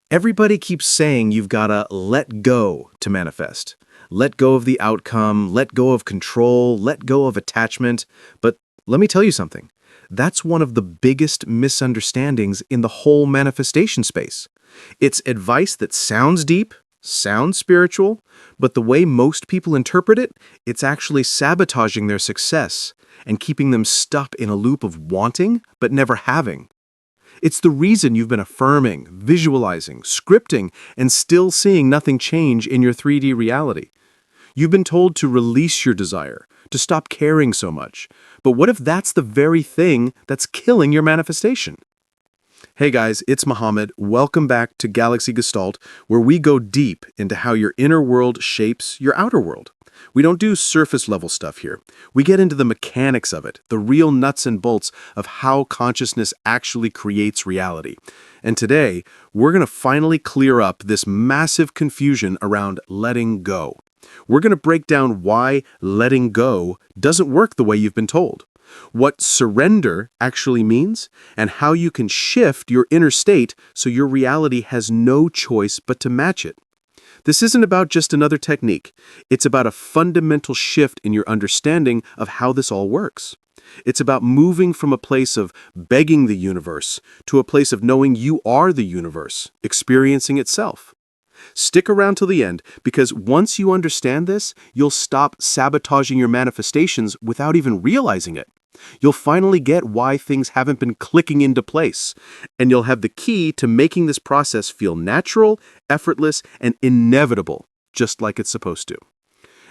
Everybody keeps saying you've gotta let go to manifest. Let go of the outcome, let go of control, let go of attachment. But let me tell you something. That's one of the biggest misunderstandings in the whole manifestation space. It's advice that sounds deep, sounds spiritual, but the way most people interpret it, it's actually sabotaging their success and keeping them stuck in a loop of wanting but never having. It's the reason you've been affirming, visualizing, scripting, and still seeing nothing change in your 3D reality. You've been told to release your desire, to stop caring so much. But what if that's the very thing that's killing your manifestation? Hey guys, it's Mohammed. Welcome back to Galaxy Gestalt, where we go deep into how your inner world shapes your outer world. We don't do surface level stuff here. We get into the mechanics of it, the real nuts and bolts of how consciousness actually creates reality. And today, we're going to finally clear up this massive confusion around letting go. We're going to break down why letting go doesn't work the way you've been told, what surrender actually means, and how you can shift your inner state so your reality has no choice but to match it. This isn't about just another technique. It's about a fundamental shift in your understanding of how this all works. It's about moving from a place of begging the universe to a place of knowing you are the universe, experiencing itself. Stick around till the end, because once you understand this, you'll stop sabotaging your manifestations without even realizing it. You'll finally get why things haven't been clicking into place, and you'll have the key to making this process feel natural, effortless, and inevitable, just like it's supposed to.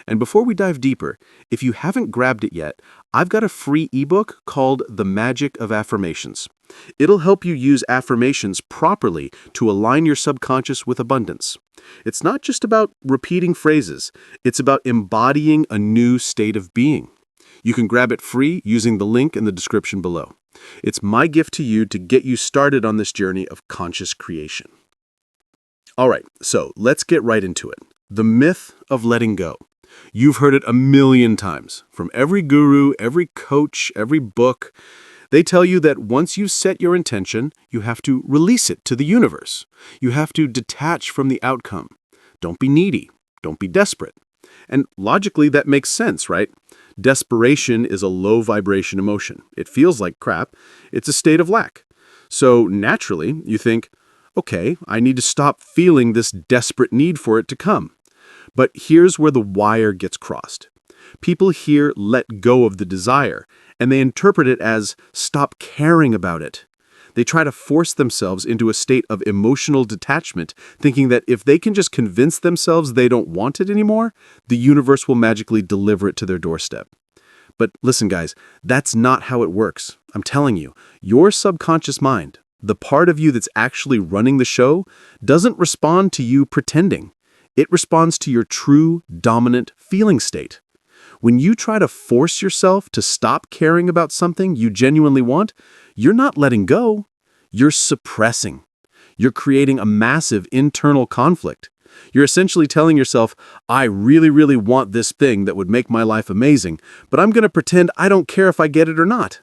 And before we dive deeper, if you haven't grabbed it yet, I've got a free ebook called The Magic of Affirmations. It'll help you use affirmations properly to align your subconscious with abundance. It's not just about repeating phrases, it's about embodying a new state of being. You can grab it free using the link in the description below. It's my gift to you to get you started on this journey of conscious creation. All right, so let's get right into it. The myth of letting go. You've heard it a million times from every guru, every coach, every book. They tell you that once you set your intention, you have to release it to the universe. You have to detach from the outcome. Don't be needy. Don't be desperate. And logically, that makes sense, right? Desperation is a low vibration emotion. It feels like crap. It's a state of lack. So naturally, you think, okay, I need to stop feeling this desperate need for it to come. But here's where the wire gets crossed. People hear let go of the desire, and they interpret it as stop caring about it. They try to force themselves into a state of emotional detachment, thinking that if they can just convince themselves they don't want it anymore, the universe will magically deliver it to their doorstep. But listen, guys, that's not how it works. I'm telling you, your subconscious mind, the part of you that's actually running the show, doesn't respond to you pretending. It responds to your true, dominant feeling state. When you try to force yourself to stop caring about something you genuinely want, you're not letting go. You're suppressing. You're creating a massive internal conflict. You're essentially telling yourself, I really, really want this thing that would make my life amazing, but I'm going to pretend I don't care if I get it or not.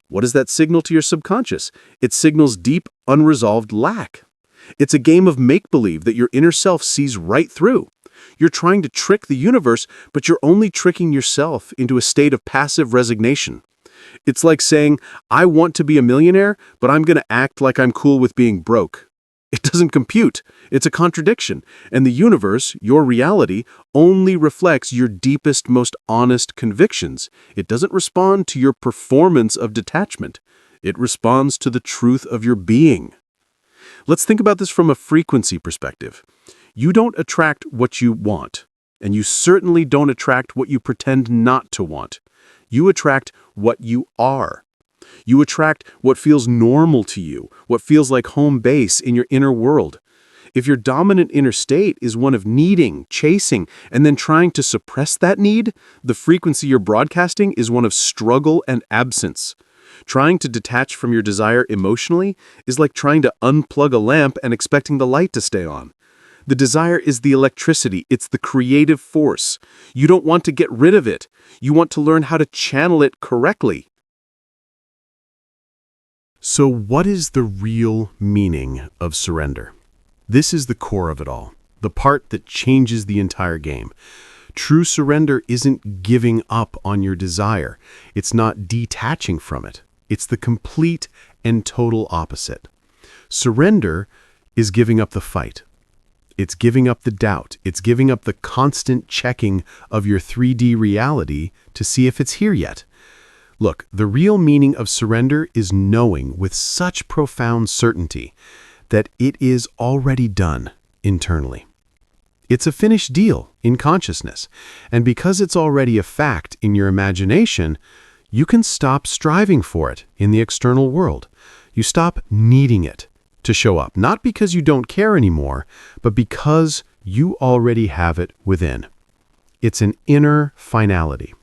What does that signal to your subconscious? It signals deep, unresolved lack. It's a game of make-believe that your inner self sees right through. You're trying to trick the universe, but you're only tricking yourself into a state of passive resignation. It's like saying, I want to be a millionaire, but I'm going to act like I'm cool with being broke. It doesn't compute. It's a contradiction. And the universe, your reality, only reflects your deepest, most honest convictions. It doesn't respond to your performance of detachment. It responds to the truth of your being. Let's think about this from a frequency perspective. You don't attract what you want, and you certainly don't attract what you pretend not to want. You attract what you are. You attract what feels normal to you, what feels like home base in your inner world. If your dominant inner state is one of needing, chasing, and then trying to suppress that need, the frequency you're broadcasting is one of struggle and absence. Trying to detach from your desire emotionally is like trying to unplug a lamp and expecting the light to stay on. The desire is the electricity. It's the creative force. You don't want to get rid of it. You want to learn how to channel it correctly. So what is the real meaning of surrender? This is the core of it all, the part that changes the entire game. True surrender isn't giving up on your desire. It's not detaching from it. It's the complete and total opposite. Surrender is giving up the fight. It's giving up the doubt. It's giving up the constant checking of your 3D reality to see if it's here yet. Look, the real meaning of surrender is knowing with such profound certainty that it is already done internally. It's a finished deal in consciousness, and because it's already a fact in your imagination, you can stop striving for it in the external world. You stop needing it to show up, not because you don't care anymore, but because you already have it within. It's an inner finality.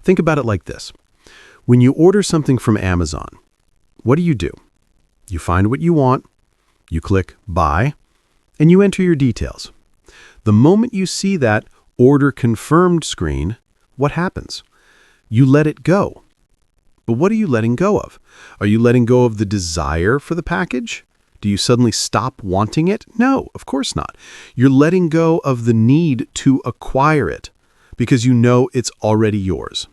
Think about it like this. When you order something from Amazon, what do? You find what you want, you click buy, and you enter your details. The moment you see that order confirmed screen, what happens? You let it go. But what are you letting go of? Are you letting go of the desire for the package? Do you suddenly stop wanting it? No, of course not. You're letting go of the need to acquire it because you know it's already yours.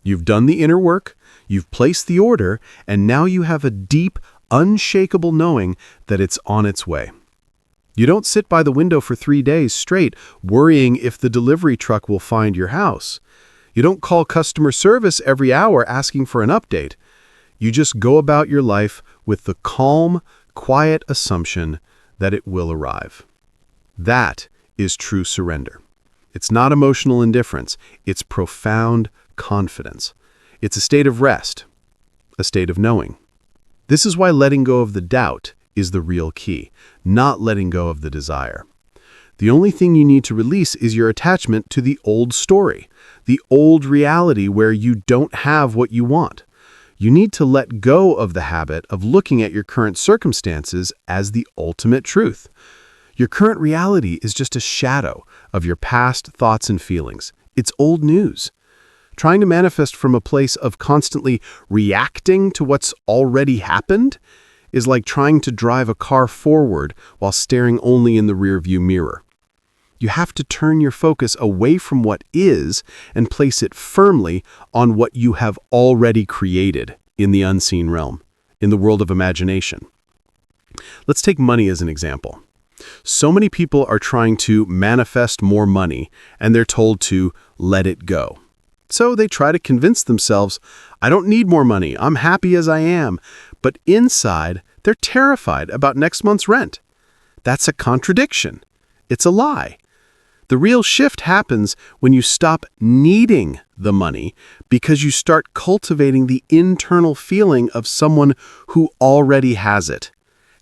You've done the inner work, you've placed the order, and now you have a deep, unshakable knowing that it's on its way. You don't sit by the window for 3 days straight worrying if the delivery truck will find your house. You don't call customer service every hour asking for an update. You just go about your life with the calm, quiet assumption that it will arrive. That is true surrender. It's not emotional indifference. It's profound confidence. It's a state of rest, a state of knowing. This is why letting go of the doubt is the real key, not letting go of the desire. The only thing you need to release is your attachment to the old story, the old reality where you don't have what you want. You need to let go of the habit of looking at your current circumstances as the ultimate truth. Your current reality is just a shadow of your past thoughts and feelings. It's old news. Trying to manifest from a place of constantly reacting to what's already happened is like trying to drive a car forward while staring only in the rearview mirror. You have to turn your focus away from what is and place it firmly on what you have already created in the unseen realm, in the world of imagination. Let's take money as an example. So many people are trying to manifest more money, and they're told to let it go. So they try to convince themselves, I don't need more money, I'm happy as I am. But inside, they're terrified about next month's rent. That's a contradiction. It's a lie. The real shift happens when you stop needing the money because you start cultivating the internal feeling of someone who already has it.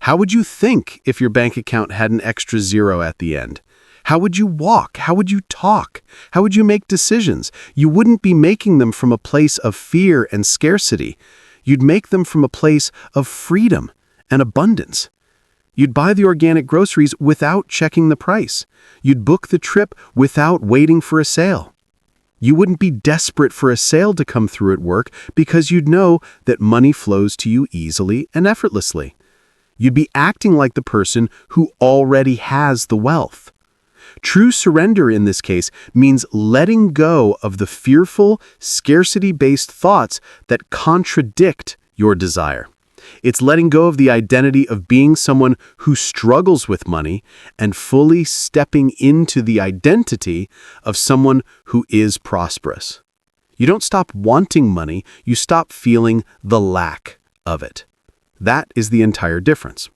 How would you think if your bank account had an extra zero at the end? How would you walk? How would you talk? How would you make decisions? You wouldn't be making them from a place of fear and scarcity. You'd make them from a place of freedom and abundance. You'd buy the organic groceries without checking the price. You'd book the trip without waiting for a sale. You wouldn't be desperate for a sale to come through at work because you'd know that money flows to you easily and effortlessly. You'd be acting like the person who already has the wealth. True surrender in this case means letting go of the fearful, scarcity-based thoughts that contradict your desire. It's letting go of the identity of being someone who struggles with money and fully stepping into the identity of someone who is prosperous. You don't stop wanting money, you stop feeling the lack of it. That is the entire difference.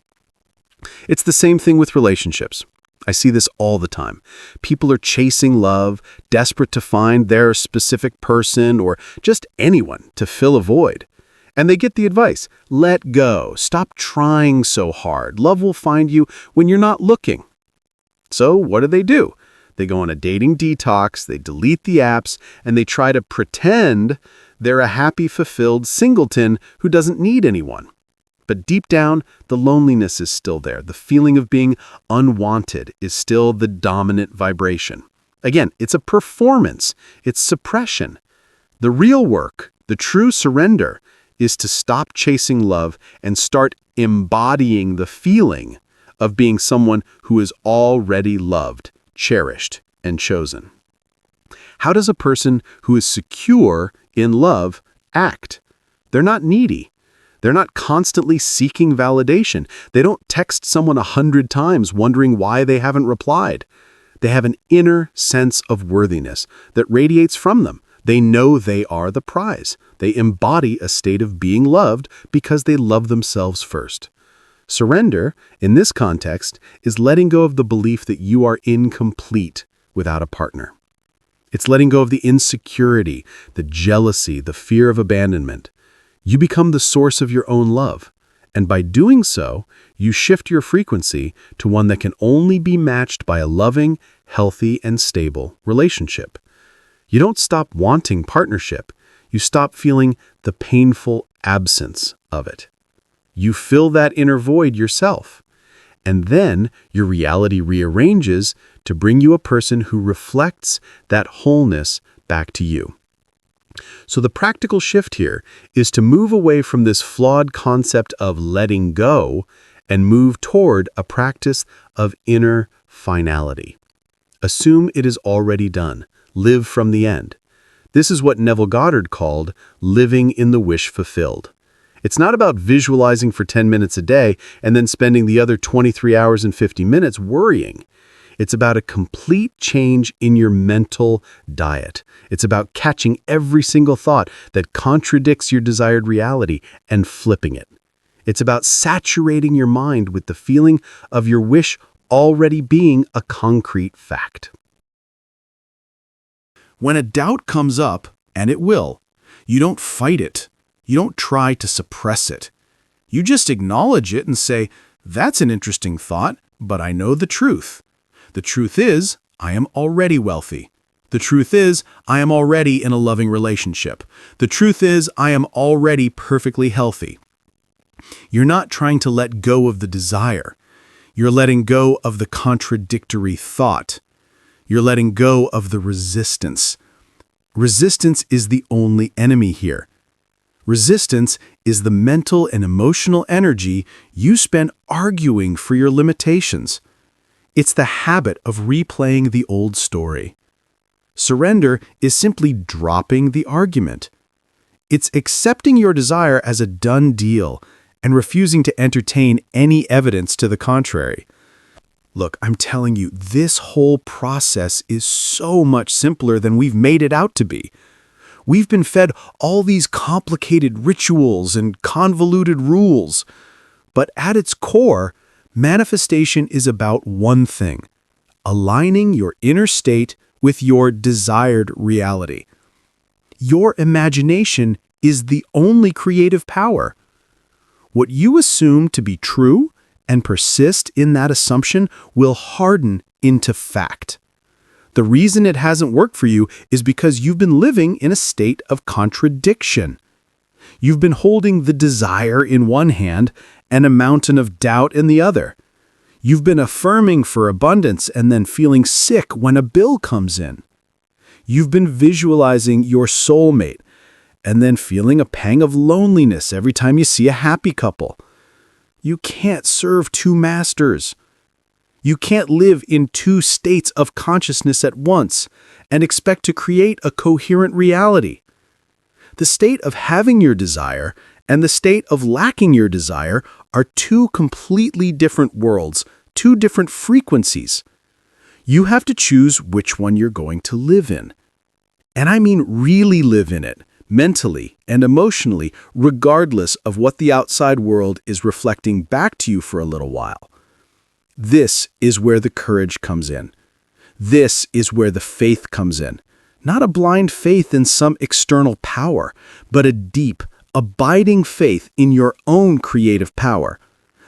It's the same thing with relationships. I see this all the time. People are chasing love, desperate to find their specific person or just anyone to fill a void. And they get the advice, let go, stop trying so hard. Love will find you when you're not looking. So what do? They go on a dating detox, they delete the apps, and they try to pretend they're a happy, fulfilled singleton who doesn't need anyone. But deep down, the loneliness is still there. The feeling of being unwanted is still the dominant vibration. Again, it's a performance. It's suppression. The real work, the true surrender, is to stop chasing love and start embodying the feeling of being someone who is already loved, cherished, and chosen. How does a person who is secure in love act? They're not needy. They're not constantly seeking validation. They don't text someone 100 times wondering why they haven't replied. They have an inner sense of worthiness that radiates from them. They know they are the prize. They embody a state of being loved because they love themselves first. Surrender, in this context, is letting go of the belief that you are incomplete without a partner. It's letting go of the insecurity, the jealousy, the fear of abandonment. You become the source of your own love, and by doing so, you shift your frequency to one that can only be matched by a loving, healthy, and stable relationship. You don't stop wanting partnership. You stop feeling the painful absence of it. You fill that inner void yourself, and then your reality rearranges to bring you a person who reflects that wholeness back to you. So the practical shift here is to move away from this flawed concept of letting go and move toward a practice of inner finality. Assume it is already done. Live from the end. This is what Neville Goddard called living in the wish fulfilled. It's not about visualizing for 10 minutes a day and then spending the other 23 hours and 50 minutes worrying. It's about a complete change in your mental diet. It's about catching every single thought that contradicts your desired reality and flipping it. It's about saturating your mind with the feeling of your wish already being a concrete fact. When a doubt comes up, and it will, you don't fight it. You don't try to suppress it. You just acknowledge it and say, "That's an interesting thought, but I know the truth. The truth is, I am already wealthy. The truth is, I am already in a loving relationship. The truth is, I am already perfectly healthy." You're not trying to let go of the desire. You're letting go of the contradictory thought. You're letting go of the resistance. Resistance is the only enemy here. Resistance is the mental and emotional energy you spend arguing for your limitations. It's the habit of replaying the old story. Surrender is simply dropping the argument. It's accepting your desire as a done deal and refusing to entertain any evidence to the contrary. Look, I'm telling you, this whole process is so much simpler than we've made it out to be. We've been fed all these complicated rituals and convoluted rules. But at its core, manifestation is about one thing: aligning your inner state with your desired reality. Your imagination is the only creative power. What you assume to be true and persist in that assumption will harden into fact. The reason it hasn't worked for you is because you've been living in a state of contradiction. You've been holding the desire in one hand and a mountain of doubt in the other. You've been affirming for abundance and then feeling sick when a bill comes in. You've been visualizing your soulmate and then feeling a pang of loneliness every time you see a happy couple. You can't serve two masters. You can't live in two states of consciousness at once and expect to create a coherent reality. The state of having your desire and the state of lacking your desire are two completely different worlds, two different frequencies. You have to choose which one you're going to live in. And I mean really live in it, mentally and emotionally, regardless of what the outside world is reflecting back to you for a little while. This is where the courage comes in. This is where the faith comes in. Not a blind faith in some external power, but a deep, abiding faith in your own creative power,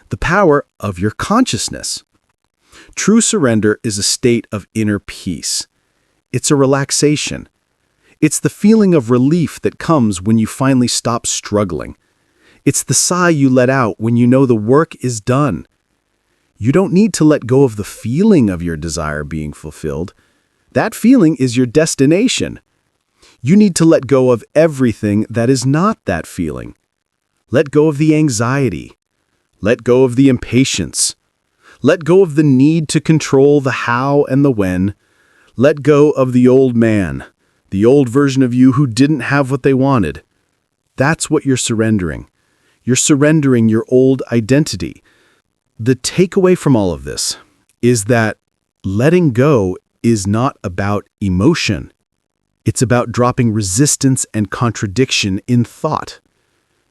the power of your consciousness. True surrender is a state of inner peace. It's a relaxation. It's the feeling of relief that comes when you finally stop struggling. It's the sigh you let out when you know the work is done. You don't need to let go of the feeling of your desire being fulfilled. That feeling is your destination. You need to let go of everything that is not that feeling. Let go of the anxiety. Let go of the impatience. Let go of the need to control the how and the when. Let go of the old man, the old version of you who didn't have what they wanted. That's what you're surrendering. You're surrendering your old identity. The takeaway from all of this is that letting go is not about emotion. It's about dropping resistance and contradiction in thought.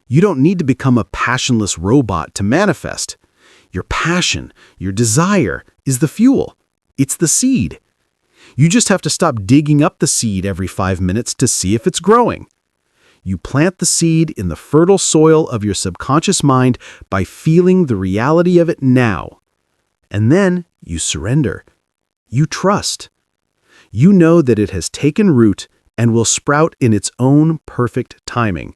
You don't need to become a passionless robot to manifest. Your passion, your desire, is the fuel. It's the seed. You just have to stop digging up the seed every 5 minutes to see if it's growing. You plant the seed in the fertile soil of your subconscious mind by feeling the reality of it now. And then you surrender. You trust. You know that it has taken root and will sprout in its own perfect timing.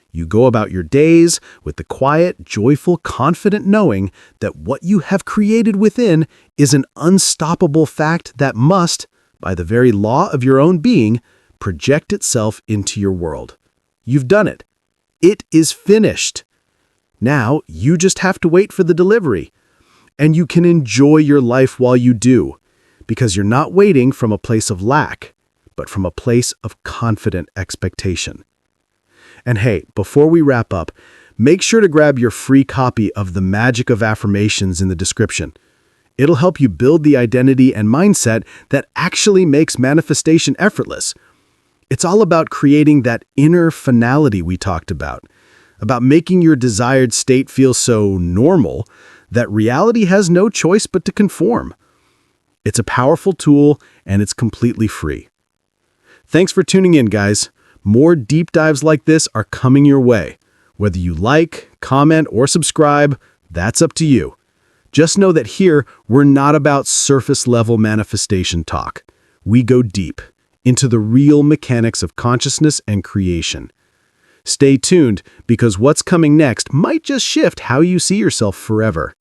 You go about your days with the quiet, joyful, confident knowing that what you have created within is an unstoppable fact that must, by the very law of your own being, project itself into your world. You've done it. It is finished. Now, you just have to wait for the delivery. And you can enjoy your life while you do, because you're not waiting from a place of lack, but from a place of confident expectation. And hey, before we wrap up, make sure to grab your free copy of The Magic of Affirmations in the description. It'll help you build the identity and mindset that actually makes manifestation effortless. It's all about creating that inner finality we talked about making your desired state feel so normal that reality has no choice but to conform. It's a powerful tool, and it's completely free. Thanks for tuning in, guys. More deep dives like this are coming your way. Whether you like, comment, or subscribe, that's up to you. Just know that here, we're not about surface-level manifestation talk. We go deep into the real mechanics of consciousness and creation. Stay tuned, because what's coming next might just shift how you see yourself forever.